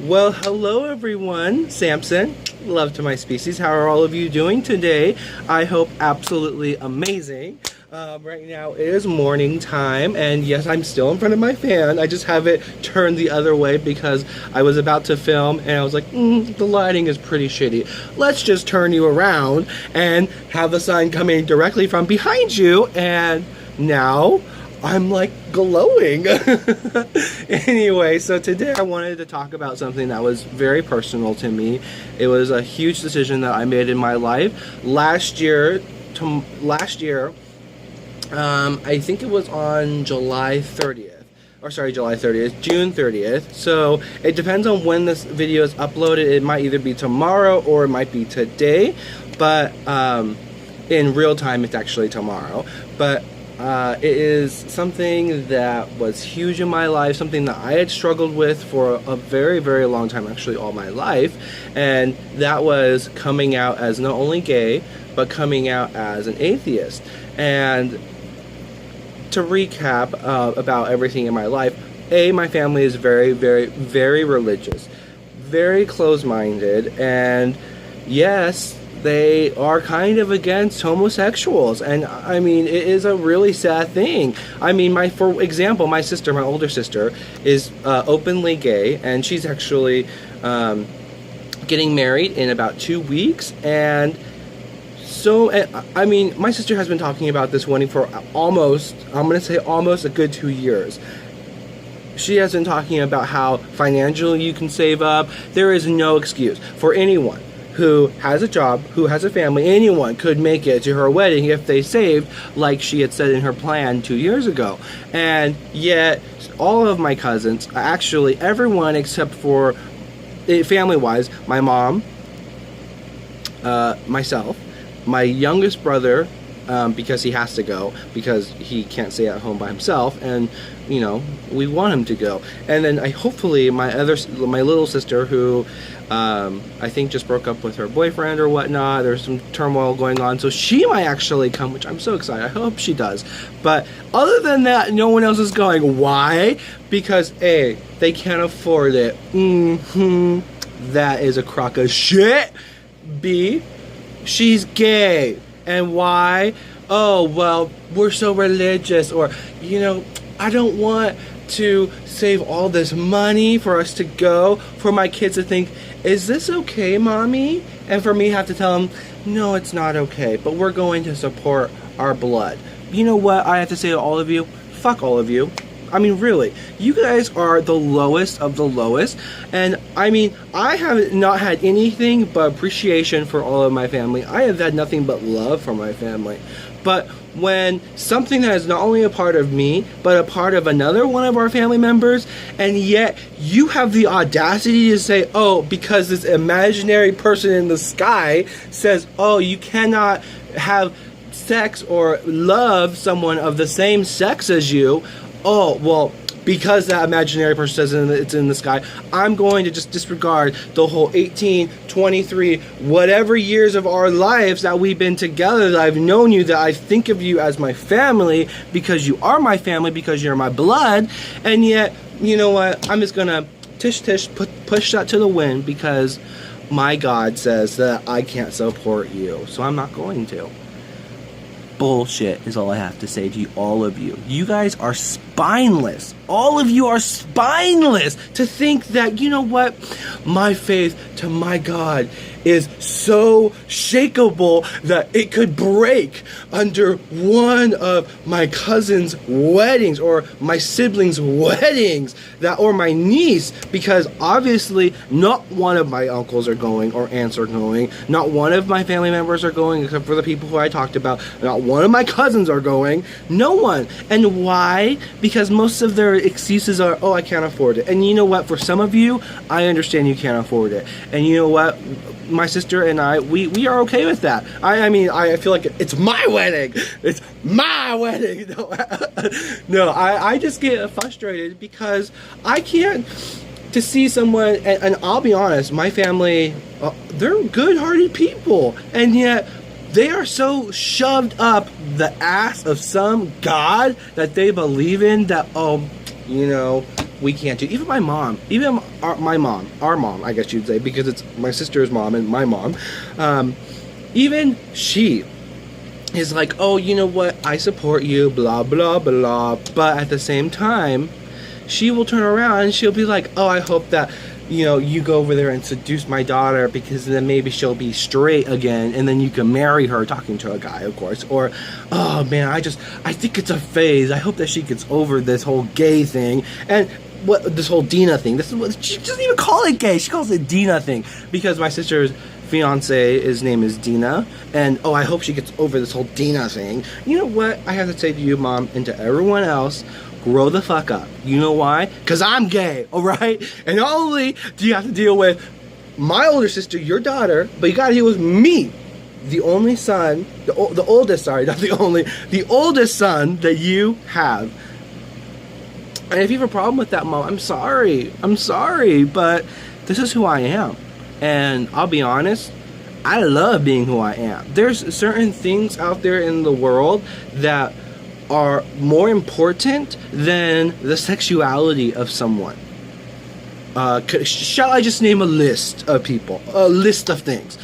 Well, hello everyone. Samson, love to my species. How are all of you doing today? I hope absolutely amazing. Right now it is morning time, and yes, I'm still in front of my fan. I just have it turned the other way because I was about to film and I was like, the lighting is pretty shitty. Let's just turn you around and have the sun coming directly from behind you, and now I'm like glowing. Anyway, so today I wanted to talk about something that was very personal to me. It was a huge decision that I made in my life last year. I think it was on July 30th. Or sorry, July 30th, June 30th. So it depends on when this video is uploaded. It might either be tomorrow or it might be today. But in real time, it's actually tomorrow. But it is something that was huge in my life, something that I had struggled with for a very, very long time, actually all my life, and that was coming out as not only gay, but coming out as an atheist. And to recap about everything in my life, my family is very, very, very religious, very close-minded, and yes, they are kind of against homosexuals, and I mean, it is a really sad thing. I mean, for example, my sister, my older sister, is openly gay, and she's actually getting married in about 2 weeks, and so, I mean, my sister has been talking about this wedding for almost, I'm going to say almost a good 2 years. She has been talking about how financially you can save up. There is no excuse for anyone who has a job, who has a family. Anyone could make it to her wedding if they saved, like she had said in her plan 2 years ago. And yet, all of my cousins, actually everyone except for, family-wise, my mom, myself, my youngest brother, because he has to go, because he can't stay at home by himself, and you know, we want him to go. And then hopefully my little sister, who I think just broke up with her boyfriend or whatnot. There's some turmoil going on, so she might actually come, which I'm so excited. I hope she does. But other than that, no one else is going. Why? Because A, they can't afford it. That is a crock of shit. B, she's gay. And why? Oh, well, we're so religious, or, you know, I don't want to save all this money for us to go, for my kids to think, is this okay, mommy? And for me have to tell them, no, it's not okay, but we're going to support our blood. You know what I have to say to all of you? Fuck all of you. I mean, really, you guys are the lowest of the lowest, and I mean, I have not had anything but appreciation for all of my family. I have had nothing but love for my family. But when something that is not only a part of me, but a part of another one of our family members, and yet you have the audacity to say, oh, because this imaginary person in the sky says, oh, you cannot have sex or love someone of the same sex as you, oh, well, because that imaginary person says it's in the sky, I'm going to just disregard the whole 18, 23, whatever years of our lives that we've been together, that I've known you, that I think of you as my family, because you are my family, because you're my blood, and yet, you know what, I'm just going to push that to the wind, because my God says that I can't support you, so I'm not going to. Bullshit is all I have to say to you, all of you. You guys are spineless. All of you are spineless to think that, you know what, my faith to my God is so shakable that it could break under one of my cousin's weddings, or my siblings' weddings, or my niece, because obviously not one of my uncles are going, or aunts are going, not one of my family members are going, except for the people who I talked about, not one of my cousins are going, no one. And why? Because most of their excuses are, oh, I can't afford it. And you know what, for some of you, I understand you can't afford it. And you know what, my sister and I, we are okay with that. I mean, I feel like it's my wedding. It's my wedding. No, I just get frustrated because I can't to see someone, and I'll be honest, my family, they're good-hearted people, and yet they are so shoved up the ass of some God that they believe in that, oh, you know, we can't do. Even my mom, even my mom, our mom, I guess you'd say, because it's my sister's mom and my mom, even she is like, oh, you know what, I support you, blah, blah, blah, but at the same time, she will turn around and she'll be like, oh, I hope that, you know, you go over there and seduce my daughter, because then maybe she'll be straight again and then you can marry her, talking to a guy, of course. Or, oh man, I think it's a phase. I hope that she gets over this whole gay thing. And this whole Dina thing. This is what she doesn't even call it gay. She calls it Dina thing, because my sister's fiance, his name is Dina, and oh, I hope she gets over this whole Dina thing. You know what I have to say to you, Mom, and to everyone else? Grow the fuck up. You know why? Because I'm gay, alright? And not only do you have to deal with my older sister, your daughter, but you gotta deal with me, the only son, the oldest, sorry, not the only, the oldest son that you have. And if you have a problem with that, Mom, I'm sorry, but this is who I am. And I'll be honest, I love being who I am. There's certain things out there in the world that are more important than the sexuality of someone. Shall I just name a list of people? A list of things.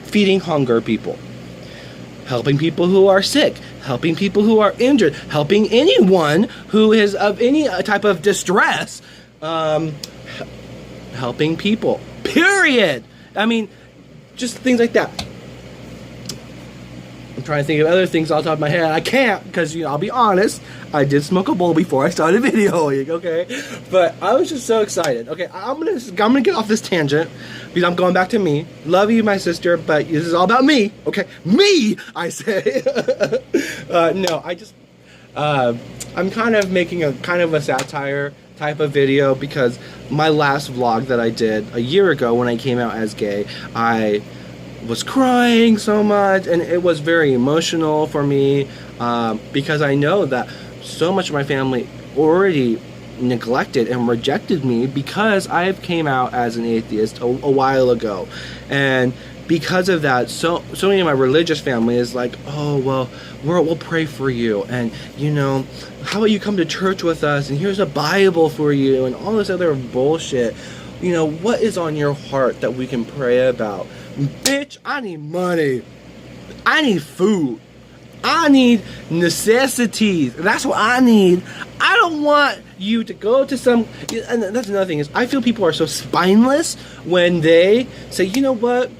Feeding hunger people. Helping people who are sick. Helping people who are injured. Helping anyone who is of any type of distress. Helping people. Period. I mean, just things like that. I'm trying to think of other things off the top of my head. I can't, because, you know, I'll be honest, I did smoke a bowl before I started videoing, okay? But I was just so excited. Okay, I'm gonna get off this tangent, because I'm going back to me. Love you, my sister, but this is all about me, okay? Me, I say. No, I'm kind of making a kind of a satire type of video, because my last vlog that I did a year ago when I came out as gay, I was crying so much, and it was very emotional for me, because I know that so much of my family already neglected and rejected me because I came out as an atheist a while ago. And because of that, so many of my religious family is like, oh, well, we'll pray for you, and, you know, how about you come to church with us, and here's a Bible for you, and all this other bullshit. You know, what is on your heart that we can pray about? Bitch, I need money. I need food. I need necessities. That's what I need. I don't want you to go to some... And that's another thing, is I feel people are so spineless when they say, you know what?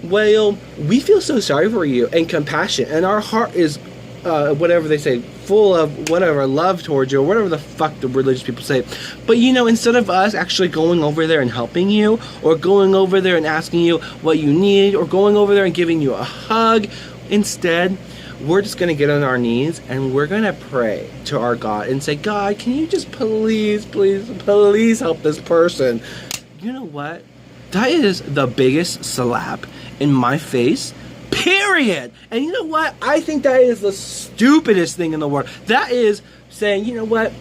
Well, we feel so sorry for you, and compassion, and our heart is, whatever they say, full of whatever, love towards you, or whatever the fuck the religious people say. But, you know, instead of us actually going over there and helping you, or going over there and asking you what you need, or going over there and giving you a hug, instead, we're just gonna get on our knees and we're gonna pray to our God and say, God, can you just please help this person? You know what? That is the biggest slap in my face, period. And you know what? I think that is the stupidest thing in the world. That is saying, you know what?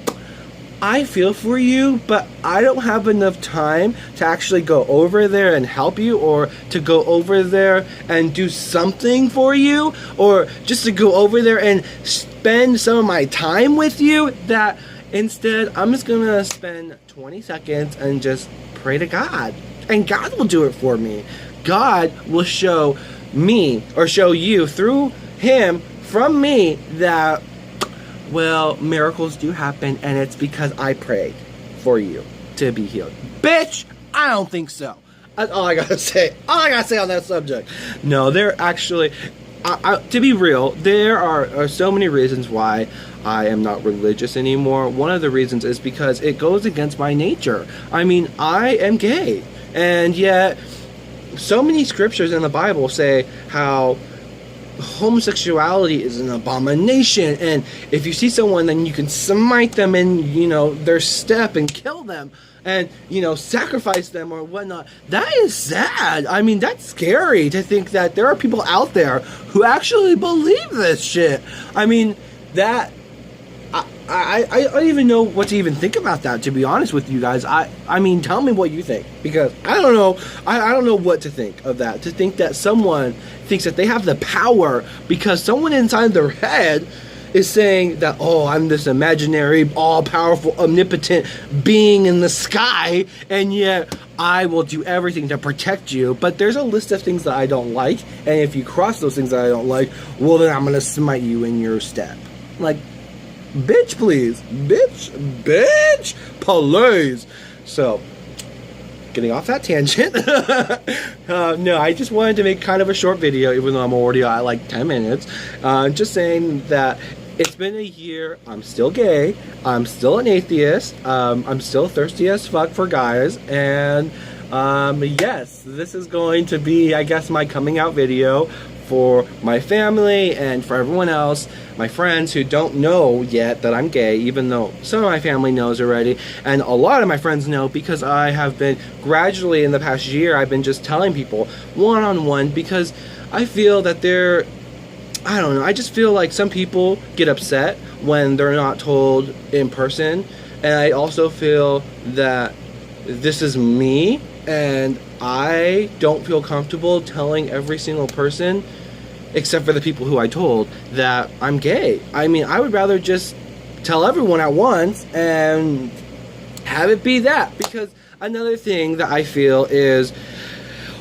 I feel for you, but I don't have enough time to actually go over there and help you, or to go over there and do something for you, or just to go over there and spend some of my time with you. That instead, I'm just gonna spend 20 seconds and just pray to God, and God will do it for me. God will show me, or show you through Him, from me, that, well, miracles do happen, and it's because I prayed for you to be healed. Bitch, I don't think so. That's all I gotta say. All I gotta say on that subject. No, there actually, to be real, there are so many reasons why I am not religious anymore. One of the reasons is because it goes against my nature. I mean, I am gay, and yet so many scriptures in the Bible say how homosexuality is an abomination, and if you see someone, then you can smite them in, you know, their step and kill them, and, you know, sacrifice them or whatnot. That is sad. I mean, that's scary to think that there are people out there who actually believe this shit. I mean, that I don't even know what to even think about that, to be honest with you guys. I mean, tell me what you think, because I don't know. I don't know what to think of that. To think that someone thinks that they have the power because someone inside their head is saying that, oh, I'm this imaginary, all-powerful, omnipotent being in the sky, and yet I will do everything to protect you. But there's a list of things that I don't like, and if you cross those things that I don't like, well, then I'm gonna smite you in your step. Like, bitch, please. Bitch, please. So, getting off that tangent. No, I just wanted to make kind of a short video, even though I'm already at like 10 minutes. Just saying that it's been a year. I'm still gay. I'm still an atheist. I'm still thirsty as fuck for guys. And yes, this is going to be, I guess, my coming out video for my family and for everyone else, my friends who don't know yet that I'm gay, even though some of my family knows already, and a lot of my friends know because I have been gradually in the past year, I've been just telling people one-on-one, because I feel that I don't know, I just feel like some people get upset when they're not told in person, and I also feel that this is me, and I don't feel comfortable telling every single person, except for the people who I told, that I'm gay. I mean, I would rather just tell everyone at once and have it be that. Because another thing that I feel is,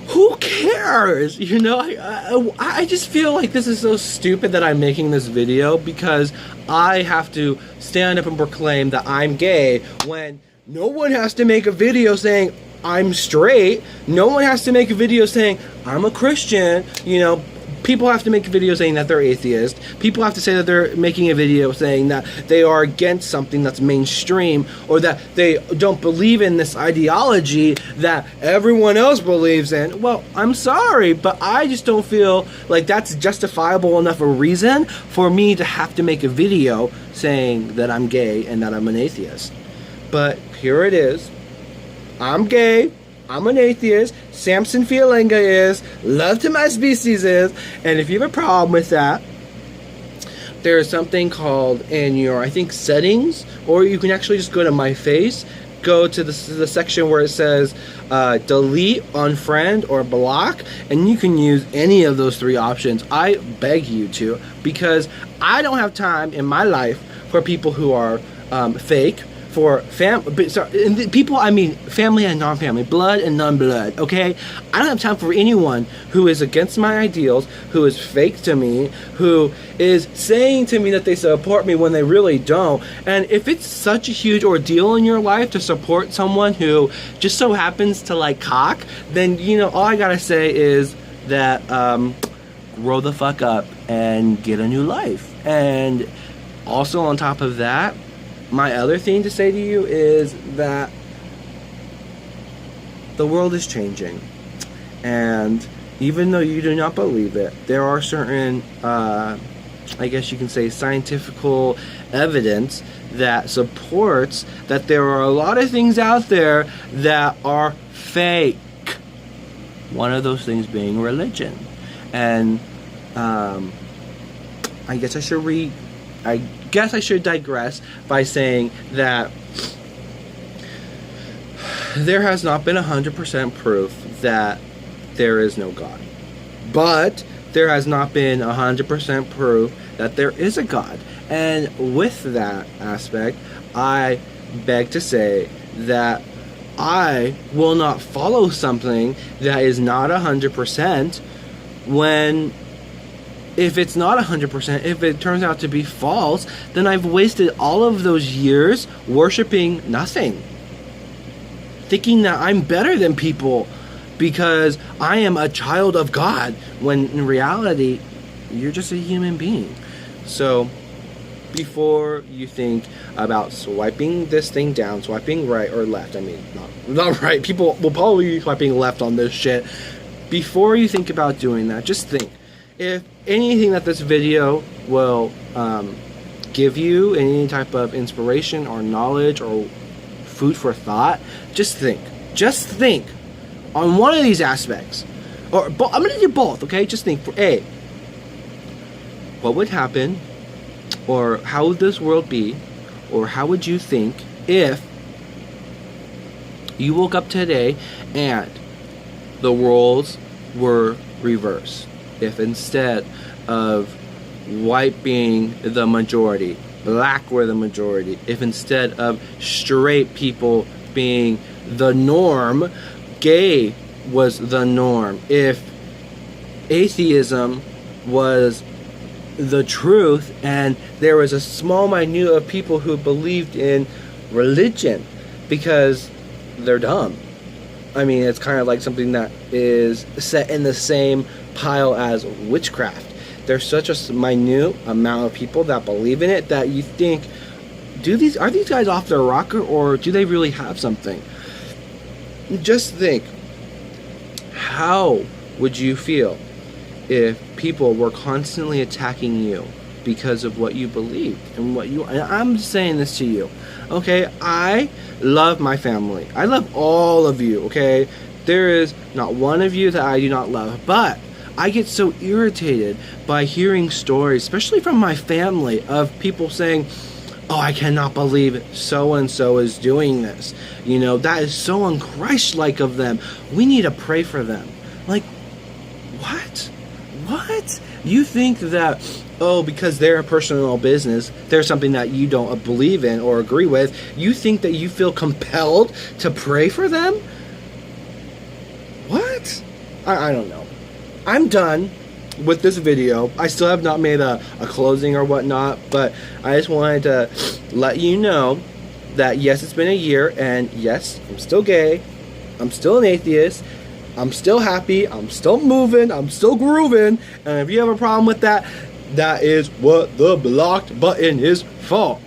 who cares? You know, I just feel like this is so stupid that I'm making this video, because I have to stand up and proclaim that I'm gay when no one has to make a video saying I'm straight. No one has to make a video saying I'm a Christian. You know, people have to make a video saying that they're atheist. People have to say that they're making a video saying that they are against something that's mainstream, or that they don't believe in this ideology that everyone else believes in. Well, I'm sorry, but I just don't feel like that's justifiable enough a reason for me to have to make a video saying that I'm gay and that I'm an atheist. But here it is. I'm gay, I'm an atheist, samsonfeagaiga is, lovetomyspecies is, and if you have a problem with that, there's something called in your, I think, settings, or you can actually just go to my face, go to the section where it says delete, unfriend, or block, and you can use any of those three options. I beg you to, because I don't have time in my life for people who are fake, for people, I mean family and non-family, blood and non-blood, okay? I don't have time for anyone who is against my ideals, who is fake to me, who is saying to me that they support me when they really don't. And if it's such a huge ordeal in your life to support someone who just so happens to like cock, then, you know, all I gotta say is that grow the fuck up and get a new life. And also on top of that, my other thing to say to you is that the world is changing, and even though you do not believe it, there are certain, I guess you can say, scientific evidence that supports that there are a lot of things out there that are fake. One of those things being religion. And I guess I should digress by saying that there has not been 100% proof that there is no God. But there has not been 100% proof that there is a God. And with that aspect, I beg to say that I will not follow something that is not 100% when, if it's not 100%, if it turns out to be false, then I've wasted all of those years worshiping nothing. Thinking that I'm better than people because I am a child of God, when in reality, you're just a human being. So, before you think about swiping this thing down, swiping right or left, I mean, not right, people will probably be swiping left on this shit. Before you think about doing that, just think. If anything that this video will give you, any type of inspiration or knowledge or food for thought, just think on one of these aspects, or I'm gonna do both, okay? Just think. For A, what would happen, or how would this world be, or how would you think if you woke up today and the roles were reversed? If instead of white being the majority, black were the majority, if instead of straight people being the norm, gay was the norm, if atheism was the truth and there was a small minute of people who believed in religion because they're dumb. I mean, it's kind of like something that is set in the same pile as witchcraft. There's such a minute amount of people that believe in it that you think, are these guys off their rocker, or do they really have something? Just think, how would you feel if people were constantly attacking you because of what you believed and I'm saying this to you, okay? I love my family. I love all of you, okay? There is not one of you that I do not love, but I get so irritated by hearing stories, especially from my family, of people saying, oh, I cannot believe so-and-so is doing this. You know, that is so un-Christ-like of them. We need to pray for them. Like, what? What? You think that, oh, because they're a personal business, there's something that you don't believe in or agree with, you think that you feel compelled to pray for them? What? I don't know. I'm done with this video. I still have not made a closing or whatnot, but I just wanted to let you know that yes, it's been a year, and yes, I'm still gay, I'm still an atheist, I'm still happy, I'm still moving, I'm still grooving, and if you have a problem with that, that is what the blocked button is for.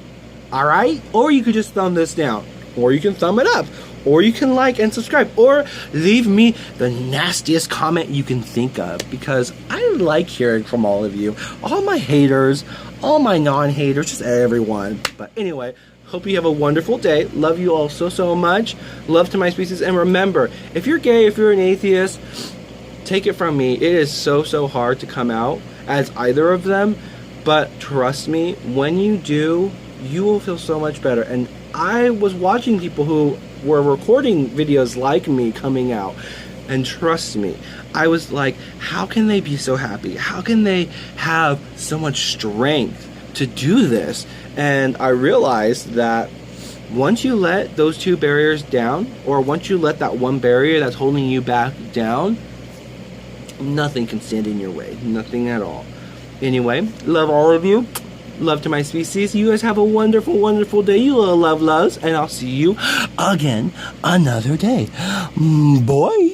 Alright? Or you could just thumb this down, or you can thumb it up, or you can like and subscribe, or leave me the nastiest comment you can think of, because I like hearing from all of you, all my haters, all my non-haters, just everyone. But anyway, hope you have a wonderful day. Love you all so much. Love to my species. And remember, if you're gay, if you're an atheist, take it from me, it is so hard to come out as either of them, but trust me, when you do, you will feel so much better. And I was watching people who were recording videos like me coming out, and trust me, I was like, how can they be so happy? How can they have so much strength to do this? And I realized that once you let those two barriers down, or once you let that one barrier that's holding you back down, nothing can stand in your way. Nothing at all. Anyway, love all of you. Love to my species. You guys have a wonderful day, you little love loves, and I'll see you again another day. Bye.